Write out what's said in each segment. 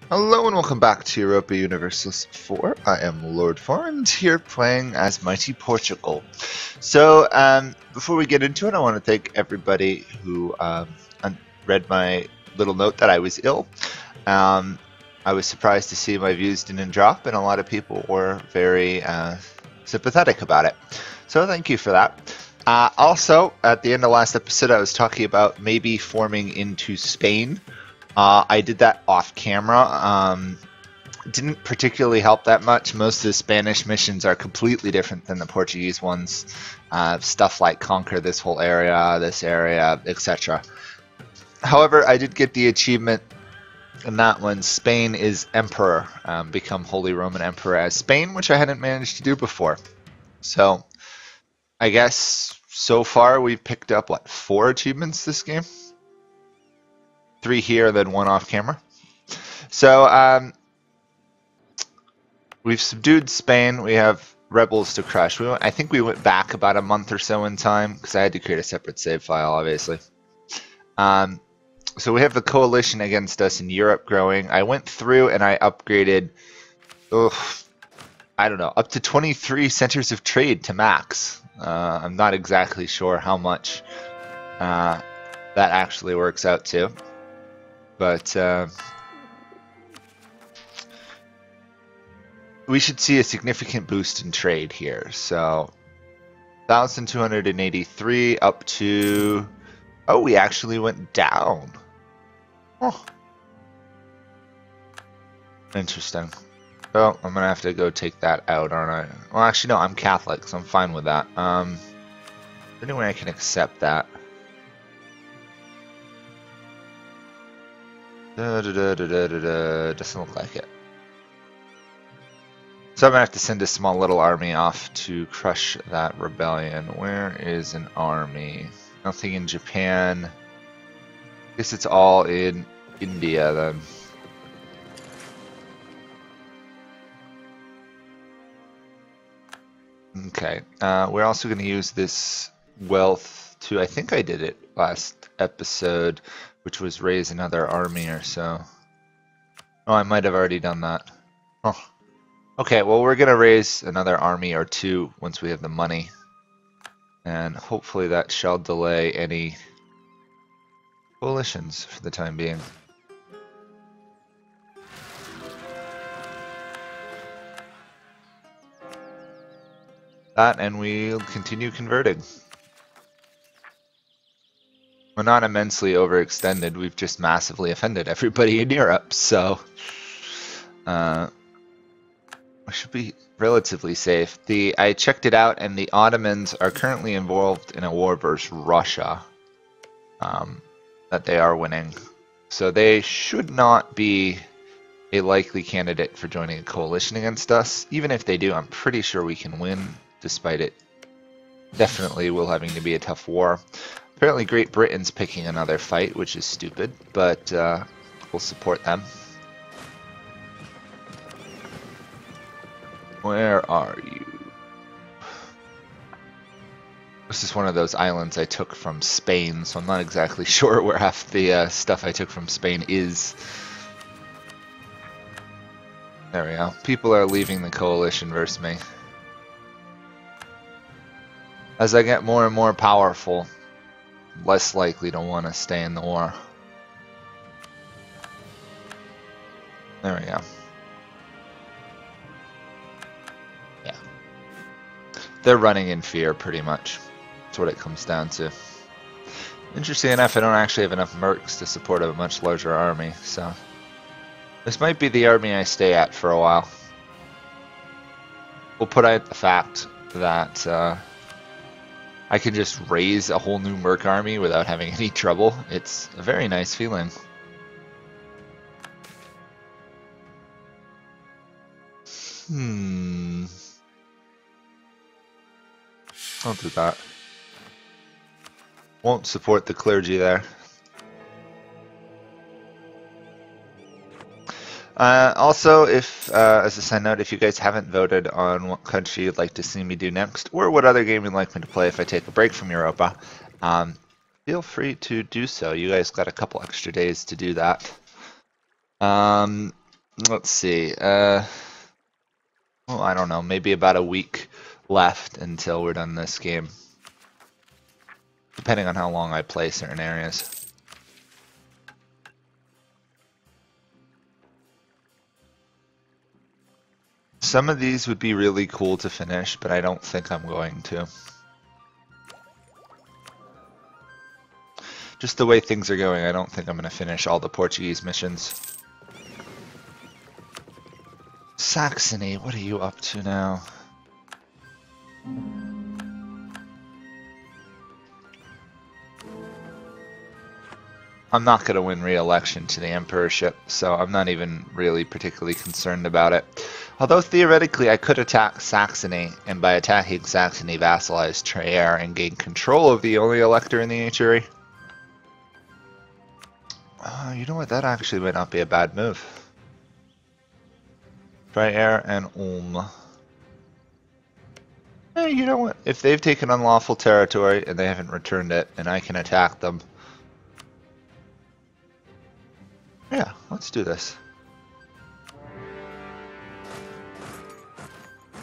Hello and welcome back to Europa Universalis 4. I am Lord Forwind here playing as Mighty Portugal. So, before we get into it, I want to thank everybody who read my little note that I was ill. I was surprised to see my views didn't drop, and a lot of people were very sympathetic about it. So thank you for that. Also, at the end of last episode, I was talking about maybe forming into Spain. I did that off camera. Didn't particularly help that much. Most of the Spanish missions are completely different than the Portuguese ones. Stuff like conquer this whole area, this area, etc. However, I did get the achievement in that one. Spain is Emperor, become Holy Roman Emperor as Spain, which I hadn't managed to do before. So, I guess so far we've picked up, what, 4 achievements this game? 3 here, then 1 off camera. So, we've subdued Spain. We have rebels to crush. I think we went back about a month or so in time, because I had to create a separate save file, obviously. So we have the coalition against us in Europe growing. I went through and I upgraded, I don't know, up to 23 centers of trade to max. I'm not exactly sure how much that actually works out to. But we should see a significant boost in trade here. So 1,283 up to... Oh, we actually went down. Oh. Interesting. Well, I'm going to have to go take that out, aren't I? Well, actually, no, I'm Catholic, so I'm fine with that. Anyway, I can accept that. Doesn't look like it. So I'm going to have to send a small little army off to crush that rebellion. Where is an army? Nothing in Japan. I guess it's all in India then. Okay. We're also going to use this wealth to, I think I did it last episode, which was raise another army or so. Oh, I might have already done that. Oh. Okay, well, we're going to raise another army or 2 once we have the money. And hopefully that shall delay any coalitions for the time being. That, and we'll continue converting. We're not immensely overextended, we've just massively offended everybody in Europe, so we should be relatively safe. I checked it out, and the Ottomans are currently involved in a war versus Russia that they are winning. So they should not be a likely candidate for joining a coalition against us. Even if they do, I'm pretty sure we can win, despite it definitely will having to be a tough war. Apparently Great Britain's picking another fight, which is stupid, but we'll support them. Where are you? This is one of those islands I took from Spain, so I'm not exactly sure where half the stuff I took from Spain is. There we go. People are leaving the coalition versus me. As I get more and more powerful, less likely to want to stay in the war. There we go. Yeah. They're running in fear, pretty much. That's what it comes down to. Interesting enough, I don't actually have enough mercs to support a much larger army, so... This might be the army I stay at for a while. We'll put out the fact that I can just raise a whole new merc army without having any trouble. It's a very nice feeling. I'll do that. Won't support the clergy there. Also, if as a side note, if you guys haven't voted on what country you'd like to see me do next, or what other game you'd like me to play if I take a break from Europa, feel free to do so. You guys got a couple extra days to do that. let's see. Well, I don't know. Maybe about a week left until we're done this game, depending on how long I play certain areas. Some of these would be really cool to finish, but I don't think I'm going to. Just the way things are going, I don't think I'm going to finish all the Portuguese missions. Saxony, what are you up to now? I'm not going to win re-election to the emperorship, so I'm not even really particularly concerned about it. Although theoretically I could attack Saxony, and by attacking Saxony vassalize Trier and gain control of the only elector in the HRE. You know what, that actually might not be a bad move. Trier and Ulm. Hey, you know what, if they've taken unlawful territory and they haven't returned it, and I can attack them. Yeah, let's do this.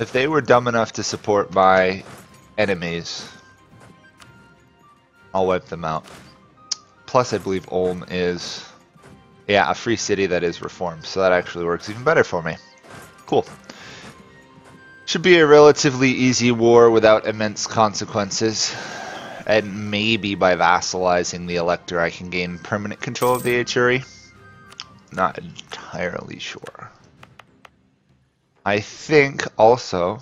If they were dumb enough to support my enemies, I'll wipe them out. Plus, I believe Ulm is, yeah, a free city that is reformed, so that actually works even better for me. Cool. Should be a relatively easy war without immense consequences. And maybe by vassalizing the Elector I can gain permanent control of the HRE. Not entirely sure. I think also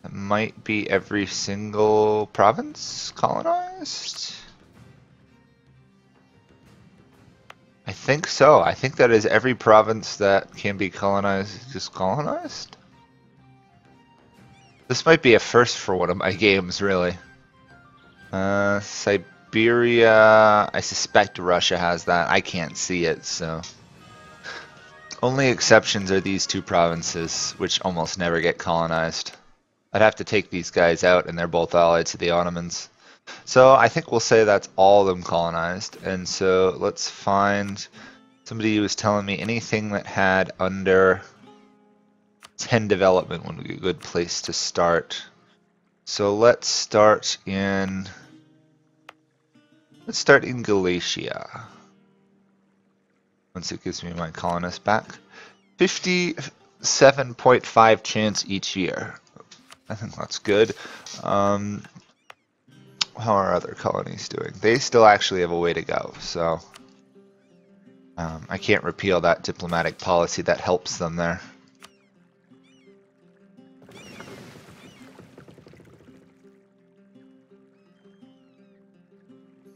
it might be every single province colonized. I think so. I think that is every province that can be colonized is colonized. This might be a first for one of my games, really. Siberia, I suspect Russia has that. I can't see it, so. Only exceptions are these two provinces, which almost never get colonized. I'd have to take these guys out, and they're both allied to the Ottomans. So I think we'll say that's all of them colonized. And so let's find somebody who was telling me anything that had under 10 development would be a good place to start. So let's start in Galicia. Once it gives me my colonists back. 57.5 chance each year. I think that's good. How are other colonies doing? They still actually have a way to go, so I can't repeal that diplomatic policy that helps them there.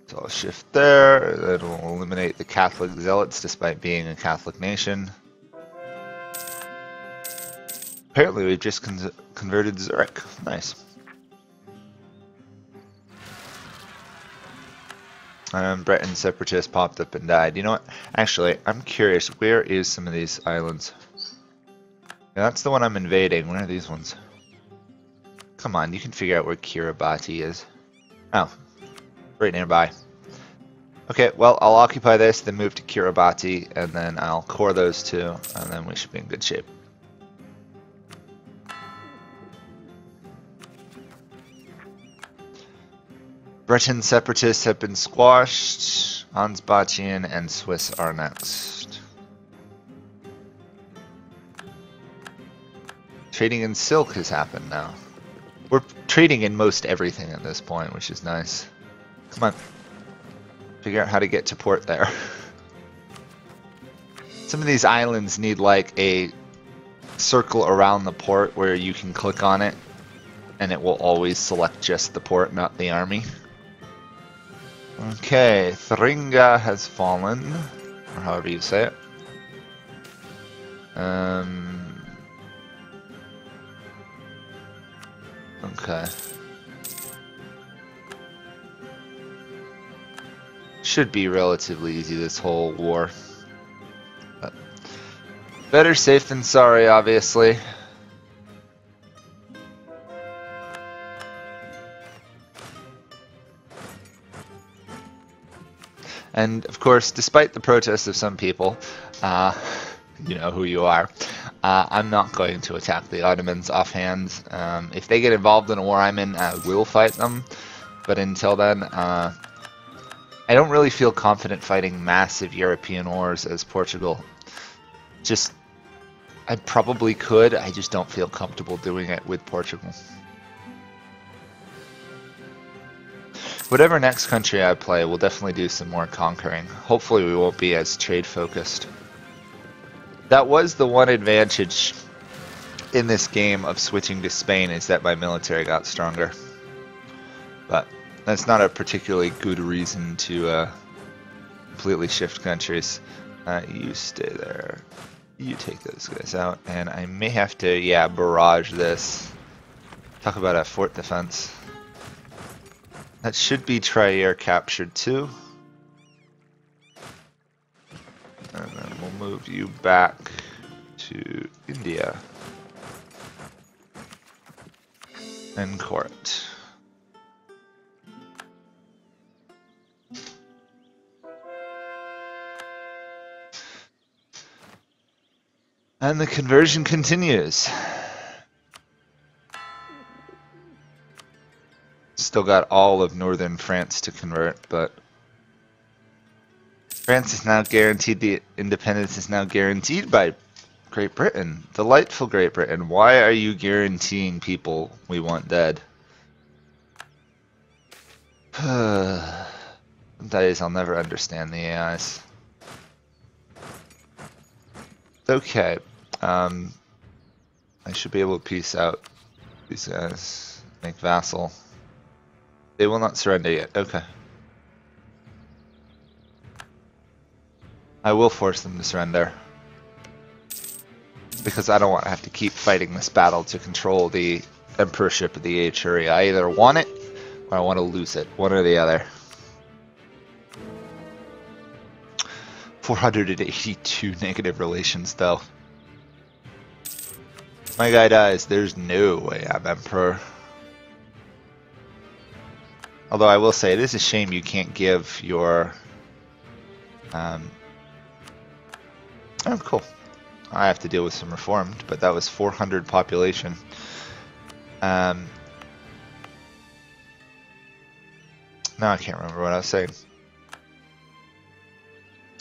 So I'll shift there. That'll eliminate the Catholic zealots despite being a Catholic nation. Apparently we've just converted Zurich. Nice. Breton separatist popped up and died. You know what? Actually, I'm curious. Where is some of these islands? Yeah, that's the one I'm invading. Where are these ones? Come on, you can figure out where Kiribati is. Oh, right nearby. Okay, well, I'll occupy this, then move to Kiribati, and then I'll core those two, and then we should be in good shape. Breton separatists have been squashed. Ansbatian and Swiss are next. Trading in silk has happened now. We're trading in most everything at this point, which is nice. Come on. Figure out how to get to port there. Some of these islands need like a circle around the port where you can click on it and it will always select just the port, not the army. Okay, Thuringia has fallen, or however you say it. Okay. Should be relatively easy, this whole war. But better safe than sorry, obviously. And of course, despite the protests of some people, you know who you are. I'm not going to attack the Ottomans offhand. If they get involved in a war I'm in, I will fight them. But until then, I don't really feel confident fighting massive European wars as Portugal. Just, I probably could, I just don't feel comfortable doing it with Portugal. Whatever next country I play, we'll definitely do some more conquering. Hopefully we won't be as trade focused. That was the one advantage in this game of switching to Spain, is that my military got stronger. But that's not a particularly good reason to completely shift countries. You stay there. You take those guys out. And I may have to, yeah, barrage this. Talk about a fort defense. That should be Trier captured too. And then we'll move you back to India. And court. And the conversion continues. Still got all of northern France to convert, but France is now guaranteed, the independence is now guaranteed by Great Britain. Delightful Great Britain. Why are you guaranteeing people we want dead? Some days I'll never understand the AIs. Okay. I should be able to peace out these guys. Make vassal. They will not surrender yet. Okay. I will force them to surrender. Because I don't want to have to keep fighting this battle to control the emperorship of the Echuria. I either want it or I want to lose it. One or the other. 482 negative relations though. My guy dies. There's no way I'm emperor. Although I will say, it is a shame you can't give your... oh, cool. I have to deal with some reformed, but that was 400 population. Now I can't remember what I was saying.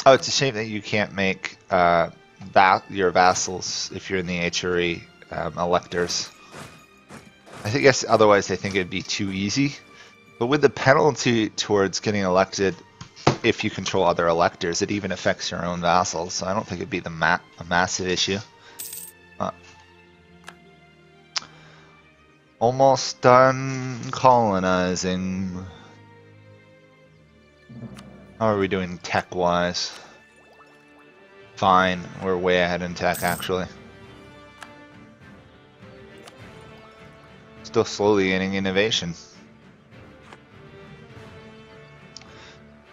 Oh, it's a shame that you can't make your vassals, if you're in the HRE, electors. I guess otherwise I think it'd be too easy. But with the penalty towards getting elected, if you control other electors, it even affects your own vassals. So I don't think it'd be a massive issue. Almost done colonizing. How are we doing tech-wise? Fine, we're way ahead in tech actually. Still slowly gaining innovation.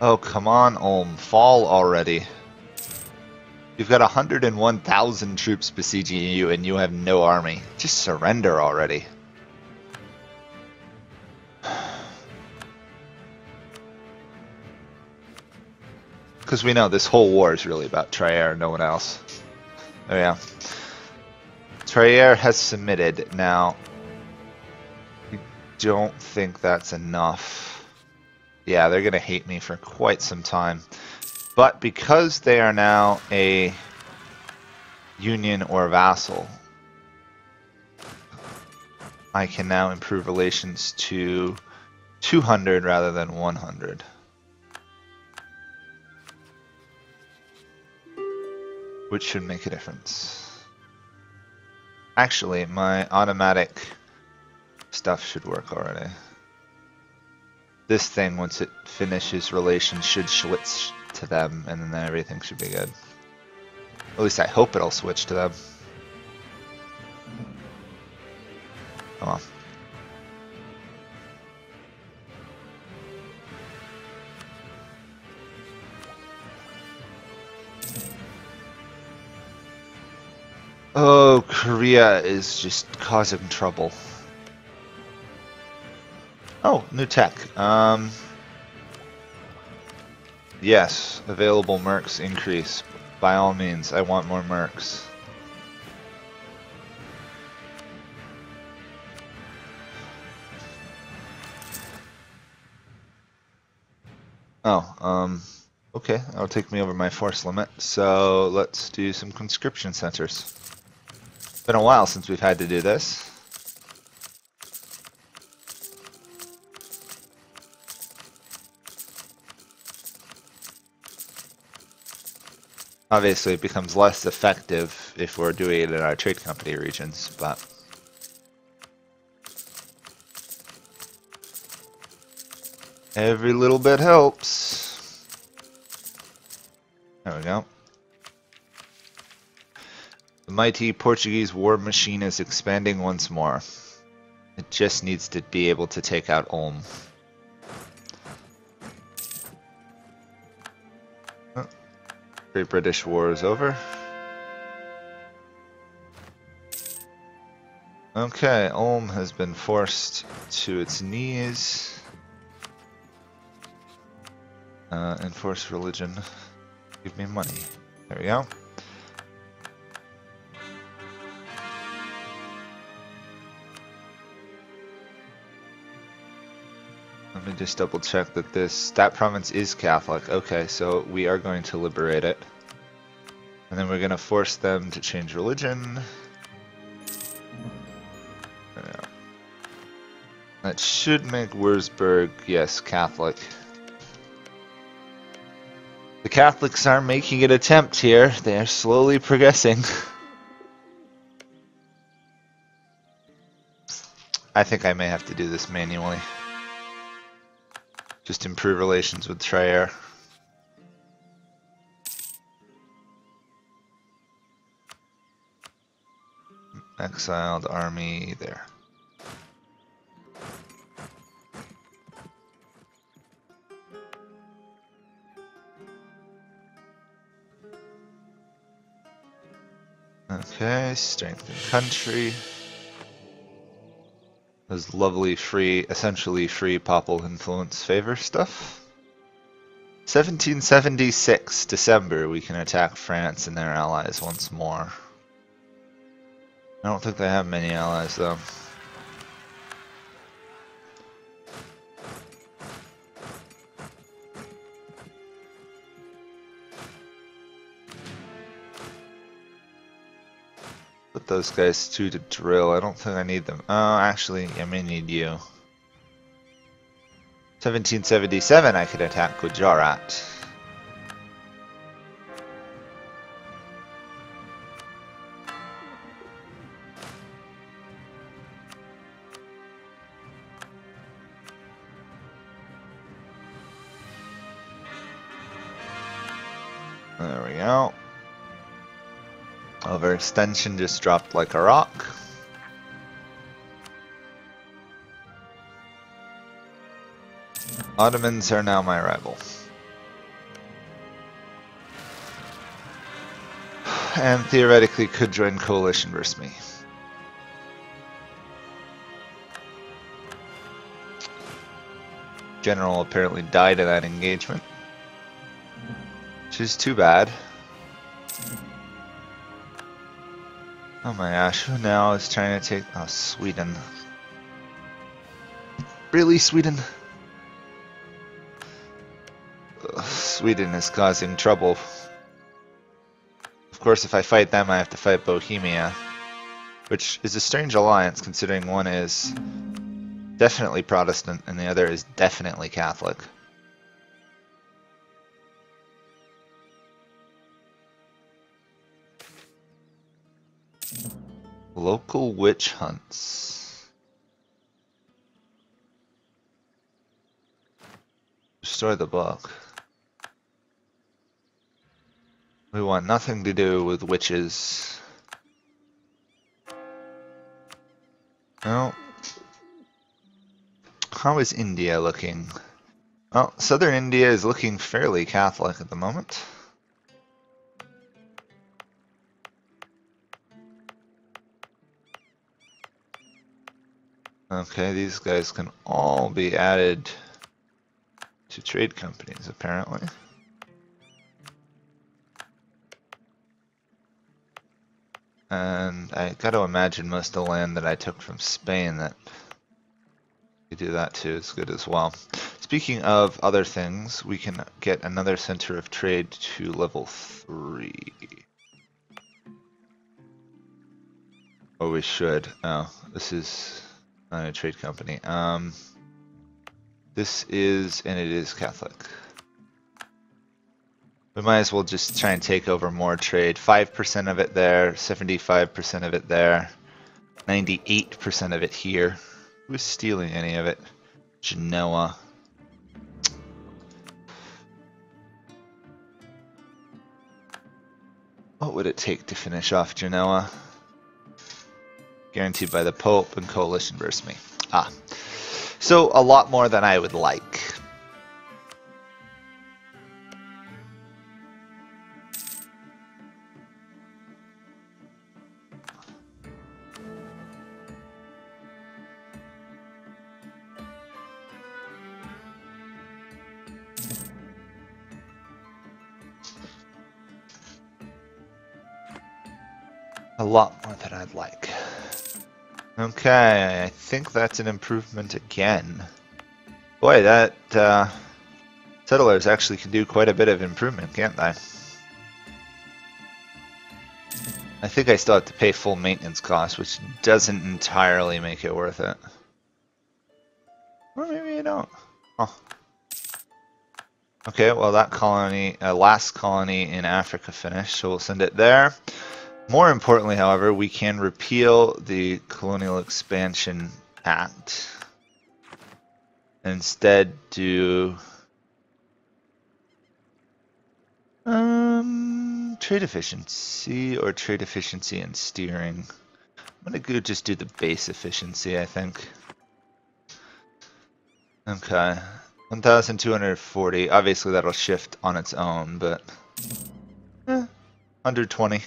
Oh, come on, Ulm. Fall already. You've got 101,000 troops besieging you and you have no army. Just surrender already. Because we know this whole war is really about Trier, no one else. Oh yeah. Trier has submitted. Now, I don't think that's enough. Yeah, they're going to hate me for quite some time. But because they are now a union or vassal, I can now improve relations to 200 rather than 100. Which should make a difference. Actually, my automatic stuff should work already. This thing, once it finishes relations, should switch to them, and then everything should be good. At least I hope it'll switch to them. Come on. Oh, Korea is just causing trouble. Oh, new tech. Yes, available mercs increase. By all means, I want more mercs. Oh, okay, that'll take me over my force limit, so let's do some conscription centers. It's been a while since we've had to do this. Obviously, it becomes less effective if we're doing it in our trade company regions, but every little bit helps. There we go. The mighty Portuguese war machine is expanding once more. It just needs to be able to take out Ulm. Oh, Great British War is over. Okay, Ulm has been forced to its knees. Enforce religion. Give me money. There we go. Let me just double check that that province is Catholic. Okay, so we are going to liberate it. And then we're going to force them to change religion. There we go. That should make Würzburg, yes, Catholic. The Catholics are making an attempt here. They are slowly progressing. I think I may have to do this manually. Just improve relations with Trier. Exiled army there. Okay, strengthen country. Those lovely free, essentially free papal influence favor stuff. 1776, December, we can attack France and their allies once more. I don't think they have many allies though. Put those guys to drill. I don't think I need them. Oh, actually, I may need you. 1777, I could attack Gujarat. There we go. Overextension just dropped like a rock. Ottomans are now my rival. And theoretically could join coalition versus me. General apparently died in that engagement, which is too bad. Oh my gosh, who now is trying to take... Oh, Sweden. Really, Sweden? Ugh, Sweden is causing trouble. Of course, if I fight them, I have to fight Bohemia, which is a strange alliance considering one is definitely Protestant and the other is definitely Catholic. Local witch hunts. Destroy the book. We want nothing to do with witches. Well, how is India looking? Well, southern India is looking fairly Catholic at the moment. Okay, these guys can all be added to trade companies, apparently. And I got to imagine most of the land that I took from Spain that you do that too is good as well. Speaking of other things, we can get another center of trade to level 3. Or we should. Oh, this is not a trade company. This is, and it is Catholic. We might as well just try and take over more trade. 5% of it there, 75% of it there, 98% of it here. Who's stealing any of it? Genoa. What would it take to finish off Genoa? Guaranteed by the Pope and coalition versus me. Ah. So a lot more than I would like. A lot more than I'd like. Okay, I think that's an improvement again. Boy, that settlers actually can do quite a bit of improvement, can't they? I think I still have to pay full maintenance costs, which doesn't entirely make it worth it. Or maybe I don't. Oh. Okay, well that colony, last colony in Africa finished, so we'll send it there. More importantly, however, we can repeal the Colonial Expansion Act. Instead do trade efficiency or trade efficiency and steering. I'm gonna go just do the base efficiency, I think. Okay, 1,240. Obviously that'll shift on its own, but 120.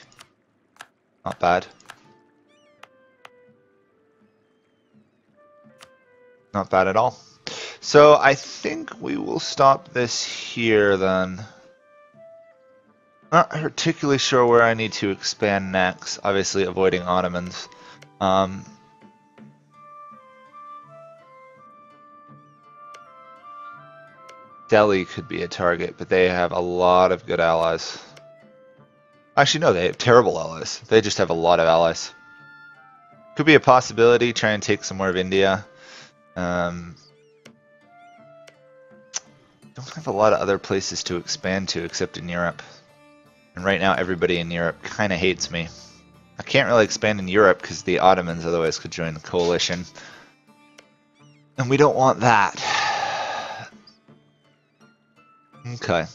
Not bad. Not bad at all. So I think we will stop this here then. Not particularly sure where I need to expand next. Obviously avoiding Ottomans. Delhi could be a target, but they have a lot of good allies. Actually, no, they have terrible allies. They just have a lot of allies. Could be a possibility, try and take some more of India. Don't have a lot of other places to expand to except in Europe. And right now everybody in Europe kind of hates me. I can't really expand in Europe because the Ottomans otherwise could join the coalition. And we don't want that. Okay.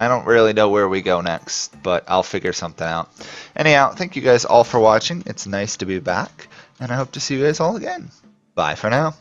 I don't really know where we go next, but I'll figure something out. Anyhow, thank you guys all for watching. It's nice to be back, and I hope to see you guys all again. Bye for now.